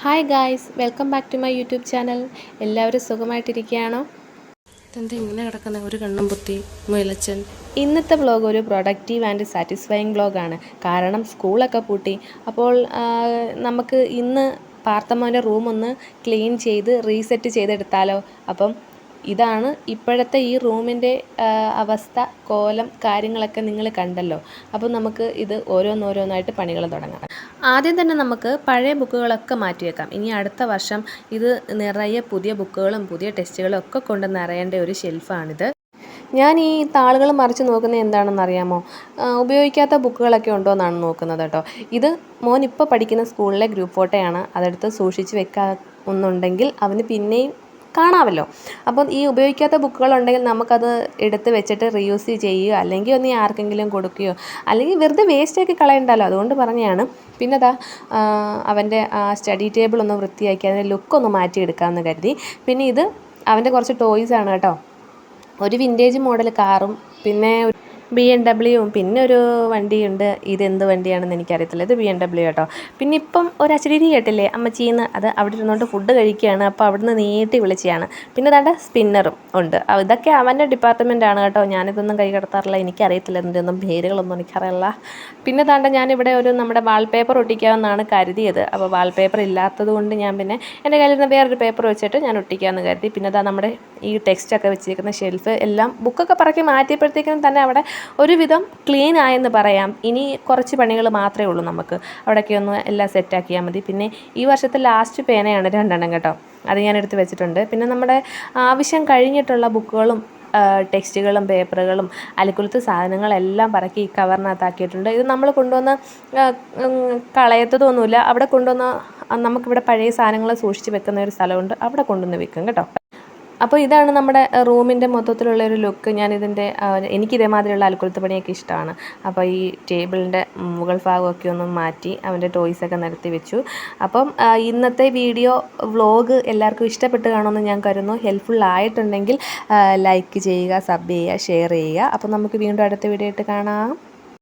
Hi guys, welcome back to my YouTube channel. എല്ലാവരും സുഖമായിട്ടിരിക്കുകയാണോ? ഇതെന്താ ഇങ്ങനെ കിടക്കുന്ന ഒരു കണ്ണും പൊത്തി മുയലച്ചൻ? ഇന്നത്തെ വ്ളോഗ് ഒരു പ്രൊഡക്റ്റീവ് ആൻഡ് സാറ്റിസ്ഫൈയിങ് വ്ളോഗാണ്. കാരണം സ്കൂളൊക്കെ പൂട്ടി. അപ്പോൾ നമുക്ക് ഇന്ന് പാർത്തമ്മോൻ്റെ റൂം ഒന്ന് ക്ലീൻ ചെയ്ത് റീസെറ്റ് ചെയ്തെടുത്താലോ? അപ്പം ഇതാണ് ഇപ്പോഴത്തെ ഈ റൂമിൻ്റെ അവസ്ഥ, കോലം, കാര്യങ്ങളൊക്കെ നിങ്ങൾ കണ്ടല്ലോ. അപ്പം നമുക്ക് ഇത് ഓരോന്നോരോന്നായിട്ട് പണികൾ തുടങ്ങാം. ആദ്യം തന്നെ നമുക്ക് പഴയ ബുക്കുകളൊക്കെ മാറ്റിവെക്കാം. ഇനി അടുത്ത വർഷം ഇത് നിറയെ പുതിയ ബുക്കുകളും പുതിയ ടെക്സ്റ്റുകളും ഒക്കെ കൊണ്ട് നിറയേണ്ട ഒരു ഷെൽഫാണിത്. ഞാൻ ഈ താളുകൾ മറിച്ച് നോക്കുന്നത് എന്താണെന്ന് അറിയാമോ? ഉപയോഗിക്കാത്ത ബുക്കുകളൊക്കെ ഉണ്ടോ എന്നാണ് നോക്കുന്നത് കേട്ടോ. ഇത് മോൻ ഇപ്പോൾ പഠിക്കുന്ന സ്കൂളിലെ ഗ്രൂപ്പ് ഫോട്ടോയാണ്. അതെടുത്ത് സൂക്ഷിച്ച് വെക്കാമെന്നുണ്ടെങ്കിൽ അവന് പിന്നെയും കാണാമല്ലോ. അപ്പം ഈ ഉപയോഗിക്കാത്ത ബുക്കുകളുണ്ടെങ്കിൽ നമുക്കത് എടുത്ത് വെച്ചിട്ട് റീയൂസ് ചെയ്യുകയോ അല്ലെങ്കിൽ ഒന്ന് ആർക്കെങ്കിലും കൊടുക്കുകയോ അല്ലെങ്കിൽ വെറുതെ വേസ്റ്റാക്കി കളയണ്ടല്ലോ, അതുകൊണ്ട് പറഞ്ഞതാണ്. പിന്നെ അവൻ്റെ സ്റ്റഡി ടേബിൾ ഒന്ന് വൃത്തിയാക്കി അതിൻ്റെ ലുക്കൊന്ന് മാറ്റിയെടുക്കാമെന്ന് കരുതി. പിന്നെ ഇത് അവൻ്റെ കുറച്ച് ടോയ്സാണ് കേട്ടോ. ഒരു വിൻറ്റേജ് മോഡൽ കാറും പിന്നെ BMW പിന്നെ ഒരു വണ്ടിയുണ്ട്. ഇതെന്ത് വണ്ടിയാണെന്ന് എനിക്കറിയത്തില്ല. ഇത് BMW കേട്ടോ. പിന്നെ ഇപ്പം ഒരു അച്ചടിരി കേട്ടില്ലേ അമ്മച്ചീന്ന്, അത് അവിടെ ഇരുന്നുകൊണ്ട് ഫുഡ് കഴിക്കുകയാണ്. അപ്പോൾ അവിടുന്ന് നീട്ടി വിളിച്ചതാണ്. പിന്നെ ദാണ്ട സ്പിന്നറും ഉണ്ട്. ഇതൊക്കെ അവൻ്റെ ഡിപ്പാർട്ട്മെൻറ്റാണ് കേട്ടോ. ഞാനിതൊന്നും കൈ കടത്താറില്ല, എനിക്കറിയത്തില്ല, ഇതിൻ്റെ ഒന്നും പേരുകളൊന്നും എനിക്കറിയില്ല. പിന്നെ ദാണ്ട ഞാനിവിടെ ഒരു നമ്മുടെ വാൾപേപ്പർ ഒട്ടിക്കാമെന്നാണ് കരുതിയത്. അപ്പോൾ വാൾപേപ്പർ ഇല്ലാത്തത് കൊണ്ട് ഞാൻ പിന്നെ എൻ്റെ കയ്യിൽ നിന്ന് വേറൊരു പേപ്പർ വെച്ചിട്ട് ഞാൻ ഒട്ടിക്കാമെന്ന് കരുതി. പിന്നെ നമ്മുടെ ഈ ടെക്സ്റ്റൊക്കെ വെച്ചിരിക്കുന്ന ഷെൽഫ് എല്ലാം ബുക്കൊക്കെ പറക്കി മാറ്റിയപ്പോഴത്തേക്കും തന്നെ അവിടെ ഒരുവിധം ക്ലീൻ ആയെന്ന് പറയാം. ഇനി കുറച്ച് പണികൾ മാത്രമേ ഉള്ളൂ നമുക്ക്. അവിടെയൊക്കെ ഒന്ന് എല്ലാം സെറ്റാക്കിയാൽ മതി. പിന്നെ ഈ വർഷത്തെ ലാസ്റ്റ് പേനയാണ് 2 കേട്ടോ. അത് ഞാൻ എടുത്ത് വെച്ചിട്ടുണ്ട്. പിന്നെ നമ്മുടെ ആവശ്യം കഴിഞ്ഞിട്ടുള്ള ബുക്കുകളും ടെക്സ്റ്റുകളും പേപ്പറുകളും അലക്കുലത്തെ സാധനങ്ങളെല്ലാം പറക്കി ഈ കവറിനകത്താക്കിയിട്ടുണ്ട്. ഇത് നമ്മൾ കൊണ്ടുവന്ന് കളയത്തതൊന്നുമില്ല. അവിടെ കൊണ്ടുവന്ന് നമുക്കിവിടെ പഴയ സാധനങ്ങൾ സൂക്ഷിച്ച് വെക്കുന്ന ഒരു സ്ഥലമുണ്ട്, അവിടെ കൊണ്ടുവന്ന് വെക്കും കേട്ടോ. അപ്പോൾ ഇതാണ് നമ്മുടെ റൂമിൻ്റെ മൊത്തത്തിലുള്ളൊരു ലുക്ക്. ഞാനിതിൻ്റെ എനിക്കിതേമാതിരിയുള്ള അലക്കുലത്ത് പണിയൊക്കെ ഇഷ്ടമാണ്. അപ്പോൾ ഈ ടേബിളിൻ്റെ മുകൾ ഭാഗമൊക്കെ ഒന്ന് മാറ്റി അവൻ്റെ ടോയ്സൊക്കെ നിരത്തി വെച്ചു. അപ്പം ഇന്നത്തെ വീഡിയോ വ്ളോഗ് എല്ലാവർക്കും ഇഷ്ടപ്പെട്ട് കാണുമെന്ന് ഞാൻ കരുതുന്നു. ഹെൽപ്ഫുൾ ആയിട്ടുണ്ടെങ്കിൽ ലൈക്ക് ചെയ്യുക, സബ് ചെയ്യുക, ഷെയർ ചെയ്യുക. അപ്പോൾ നമുക്ക് വീണ്ടും അടുത്ത വീഡിയോ ആയിട്ട് കാണാം.